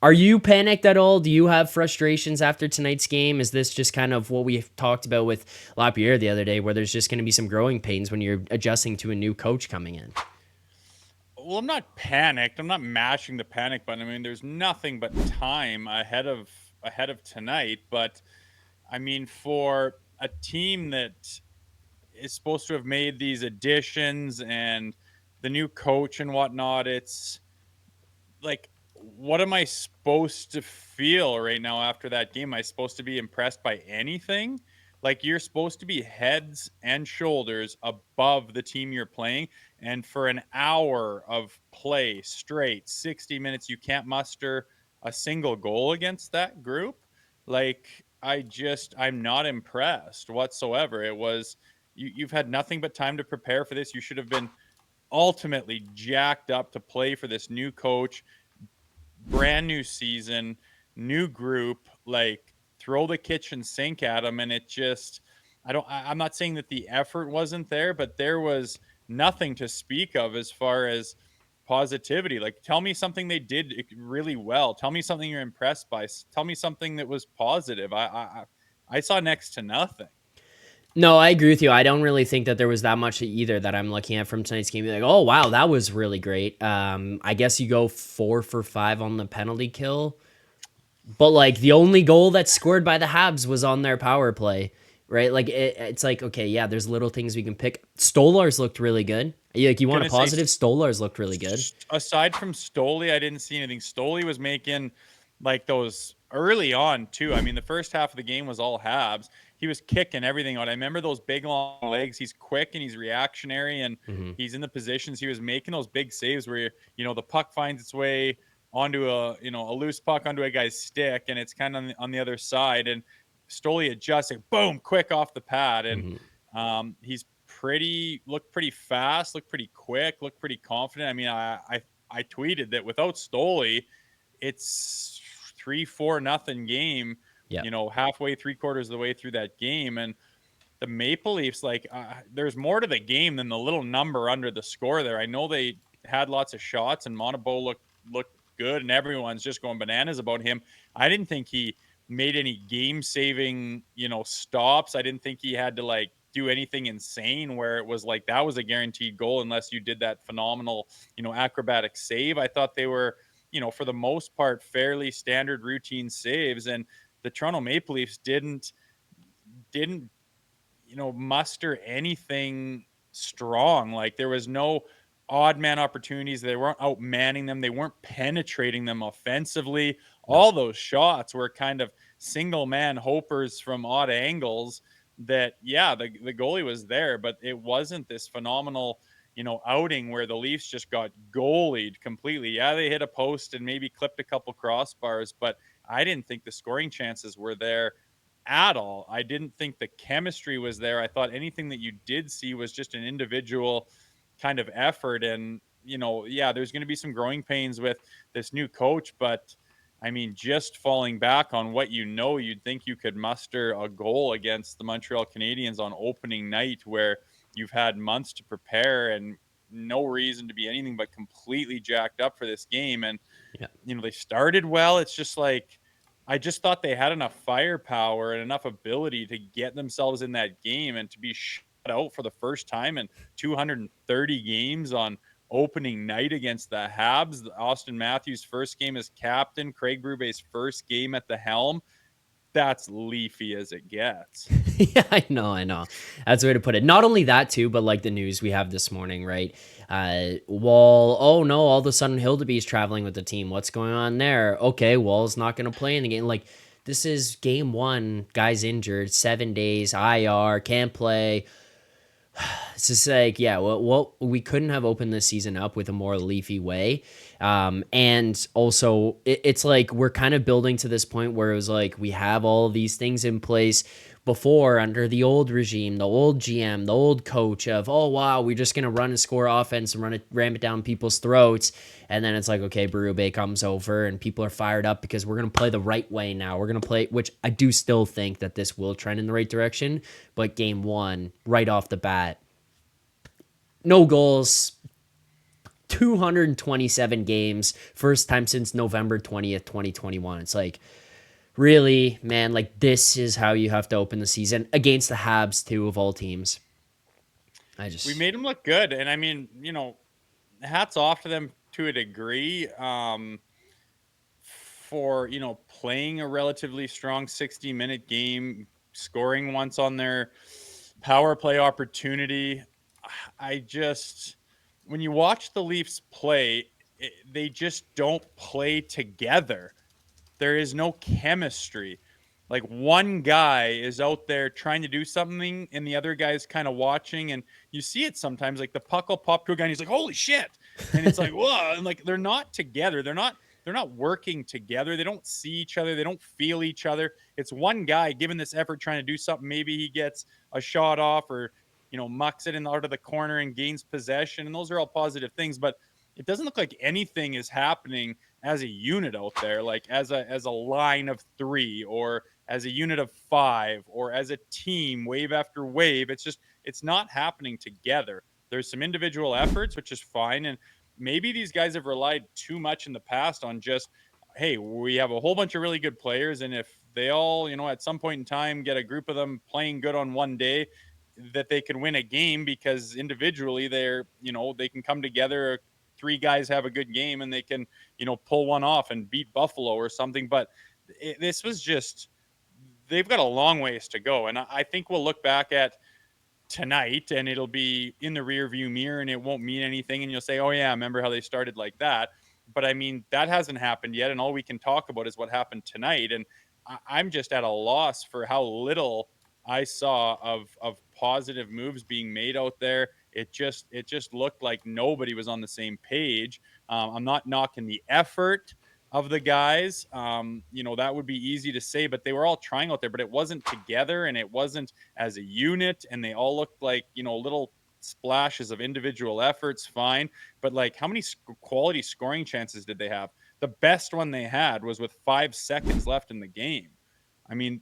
Are you panicked at all? Do you have frustrations after tonight's game? Is this just kind of what we talked about with Lapierre the other day, where there's just going to be some growing pains when you're adjusting to a new coach coming in? Well, I'm not panicked. I'm not mashing the panic button. I mean, there's nothing but time ahead of tonight. But I mean, for a team that is supposed to have made these additions and the new coach and whatnot, it's like, what am I supposed to feel right now after that game? Am I supposed to be impressed by anything? Like, you're supposed to be heads and shoulders above the team you're playing. And for an hour of play straight, 60 minutes, you can't muster a single goal against that group. Like, I'm not impressed whatsoever. You've had nothing but time to prepare for this. You should have been ultimately jacked up to play for this new coach, brand new season, new group, like throw the kitchen sink at them. And it just, I'm not saying that the effort wasn't there, but there was nothing to speak of as far as positivity. Like, tell me something they did really well. Tell me something you're impressed by. Tell me something that was positive. I saw next to nothing. No, I agree with you. I don't really think that there was that much either that I'm looking at from tonight's game. Like, oh wow, that was really great. I guess you go 4 for 5 on the penalty kill, but like the only goal that's scored by the Habs was on their power play, right? Like it's like okay, yeah, there's little things we can pick. Stolarz looked really good. Like you want a Gonna say, positive, Stolarz looked really good. aside from Stoli, I didn't see anything. Stoli was making like those early on too. I mean, the first half of the game was all Habs. He was kicking everything out. I remember those big long legs. He's quick and he's reactionary and Mm-hmm. he's in the positions. He was making those big saves where the puck finds its way onto a loose puck onto a guy's stick and it's kind of on the other side and Stoli adjusting, boom, quick off the pad and Mm-hmm. he's looked pretty fast, looked pretty quick, looked pretty confident. I mean, I tweeted that without Stoli, it's 3-4 nothing game. Yeah. Halfway, 3/4 of the way through that game, and the Maple Leafs, like, there's more to the game than the little number under the score there. I know they had lots of shots, and Montebeau looked good, and everyone's just going bananas about him. I didn't think he made any game saving, stops. I didn't think he had to like do anything insane where it was like that was a guaranteed goal unless you did that phenomenal, acrobatic save. I thought they were, for the most part, fairly standard routine saves, and the Toronto Maple Leafs didn't muster anything strong. Like, there was no odd man opportunities. They weren't outmanning them. They weren't penetrating them offensively. No. All those shots were kind of single man hopers from odd angles that, yeah, the goalie was there, but it wasn't this phenomenal, outing where the Leafs just got goalied completely. Yeah, they hit a post and maybe clipped a couple crossbars, but I didn't think the scoring chances were there at all. I didn't think the chemistry was there. I thought anything that you did see was just an individual kind of effort. And, yeah, there's going to be some growing pains with this new coach, but I mean, just falling back on what you'd think you could muster a goal against the Montreal Canadiens on opening night where you've had months to prepare and no reason to be anything but completely jacked up for this game. And Yeah. they started well. It's just like, I just thought they had enough firepower and enough ability to get themselves in that game and to be shut out for the first time in 230 games on opening night against the Habs. Austin Matthews' first game as captain, Craig Bruba's first game at the helm. That's Leafy as it gets. Yeah, I know. That's the way to put it. Not only that too, but like the news we have this morning, right? Wall. Oh no! All of a sudden, Hildeby's traveling with the team. What's going on there? Okay, Wall's not going to play in the game. Like this is game one. Guy's injured. 7 days. IR. Can't play. It's just like, yeah, well, we couldn't have opened this season up with a more leafy way. And also, it's like we're kind of building to this point where it was like we have all these things in place before under the old regime, the old GM, the old coach of, oh, wow, we're just going to run and score offense and ram it down people's throats. And then it's like, okay, Berube comes over and people are fired up because we're going to play the right way now. We're going to play, which I do still think that this will trend in the right direction. But game one, right off the bat, no goals, 227 games, first time since November 20th, 2021. It's like, really, man, like this is how you have to open the season against the Habs too, of all teams. I We just made them look good, and I mean, hats off to them to a degree. For playing a relatively strong 60-minute game, scoring once on their power play opportunity. I just When you watch the Leafs play, they just don't play together. There is no chemistry. Like one guy is out there trying to do something and the other guy's kind of watching, and you see it sometimes, like the puck will pop to a guy and he's like, holy shit. And it's like, whoa, and like they're not together. They're not working together. They don't see each other. They don't feel each other. It's one guy giving this effort trying to do something. Maybe he gets a shot off or mucks it in out of the corner and gains possession. And those are all positive things, but it doesn't look like anything is happening as a unit out there, like as a line of three or as a unit of five or as a team, wave after wave. It's not happening together. There's some individual efforts, which is fine, and maybe these guys have relied too much in the past on just, hey, we have a whole bunch of really good players, and if they all, at some point in time get a group of them playing good on one day, that they can win a game because individually they can come together. Three guys have a good game and they can, pull one off and beat Buffalo or something. But this was just, they've got a long ways to go. And I think we'll look back at tonight and it'll be in the rear view mirror and it won't mean anything. And you'll say, oh, yeah, remember how they started like that. But I mean, that hasn't happened yet. And all we can talk about is what happened tonight. And I'm just at a loss for how little I saw of positive moves being made out there. It just looked like nobody was on the same page. I'm not knocking the effort of the guys. That would be easy to say, but they were all trying out there, but it wasn't together and it wasn't as a unit. And they all looked like, little splashes of individual efforts. Fine. But like, how many quality scoring chances did they have? The best one they had was with 5 seconds left in the game. I mean,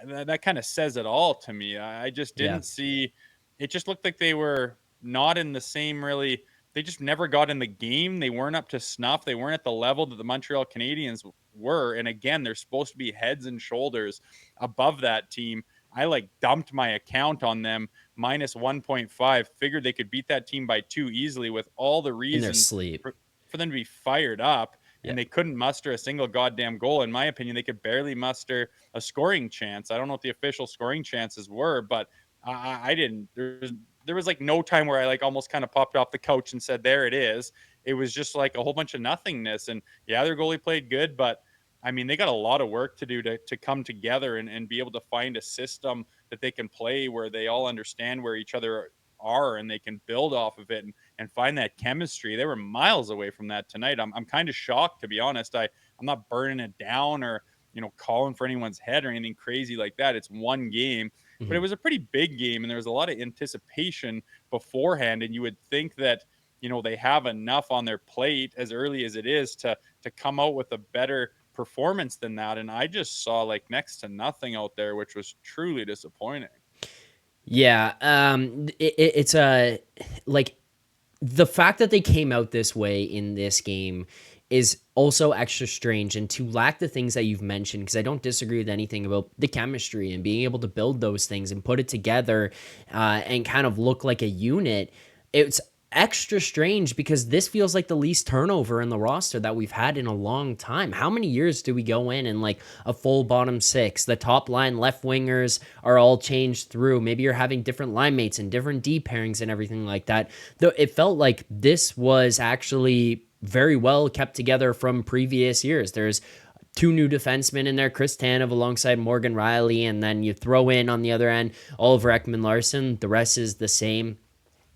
that kind of says it all to me. I just yeah. didn't see. It just looked like they were not in the same really. They just never got in the game. They weren't up to snuff. They weren't at the level that the Montreal Canadiens were. And again, they're supposed to be heads and shoulders above that team. I dumped my account on them minus 1.5. Figured they could beat that team by 2 easily with all the In their reasons sleep. for them to be fired up. Yeah. And they couldn't muster a single goddamn goal. In my opinion, they could barely muster a scoring chance. I don't know what the official scoring chances were, but I didn't. There was no time where I almost kind of popped off the couch and said, there it is. It was just like a whole bunch of nothingness. And yeah, their goalie played good, but I mean, they got a lot of work to do to come together and be able to find a system that they can play where they all understand where each other are and they can build off of it and find that chemistry. They were miles away from that tonight. I'm kind of shocked, to be honest. I'm not burning it down or calling for anyone's head or anything crazy like that. It's one game, but it was a pretty big game and there was a lot of anticipation beforehand, and you would think that they have enough on their plate as early as it is to come out with a better performance than that. And I just saw next to nothing out there, which was truly disappointing. Yeah, it's a like the fact that they came out this way in this game is also extra strange, and to lack the things that you've mentioned, because I don't disagree with anything about the chemistry and being able to build those things and put it together and kind of look like a unit. It's extra strange because this feels like the least turnover in the roster that we've had in a long time. How many years do we go in and a full bottom six? The top line left wingers are all changed through. Maybe you're having different line mates and different D pairings and everything like that. Though it felt like this was actually very well kept together from previous years. There's 2 new defensemen in there, Chris Tanev alongside Morgan Riley, and then you throw in on the other end Oliver Ekman-Larsson. The rest is the same.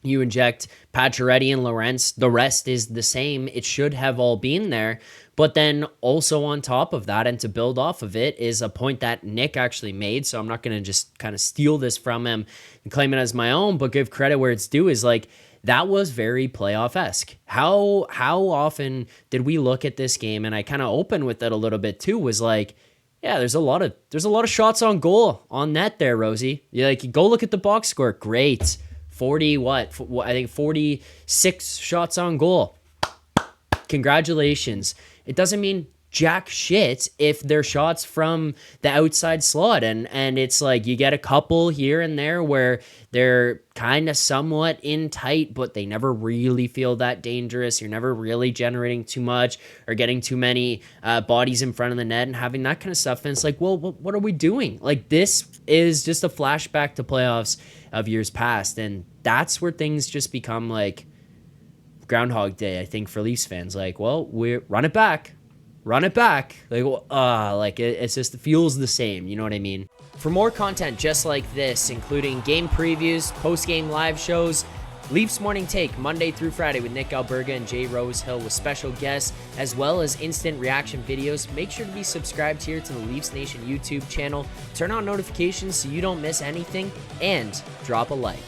You inject Pacioretty and Lorentz, the rest is the same. It should have all been there. But then also on top of that, and to build off of it, is a point that Nick actually made. So I'm not going to just kind of steal this from him and claim it as my own, but give credit where it's due, is that was very playoff-esque. How often did we look at this game, and I kind of opened with it a little bit too, was yeah, there's a lot of shots on goal on net there, Rosie. You go look at the box score. Great. 40 what? I think 46 shots on goal. congratulations. It doesn't mean jack shit if they're shots from the outside slot, and it's like you get a couple here and there where they're kind of somewhat in tight, but they never really feel that dangerous. You're never really generating too much or getting too many bodies in front of the net and having that kind of stuff. And it's like, well, what are we doing? Like, this is just a flashback to playoffs of years past, and that's where things just become like Groundhog Day, I think, for Leafs fans. Like, well, we run it back. Like, it's just, it feels the same. You know what I mean? For more content just like this, including game previews, post-game live shows, Leafs Morning Take, Monday through Friday with Nick Alberga and Jay Rosehill with special guests, as well as instant reaction videos. Make sure to be subscribed here to the Leafs Nation YouTube channel. Turn on notifications so you don't miss anything, and drop a like.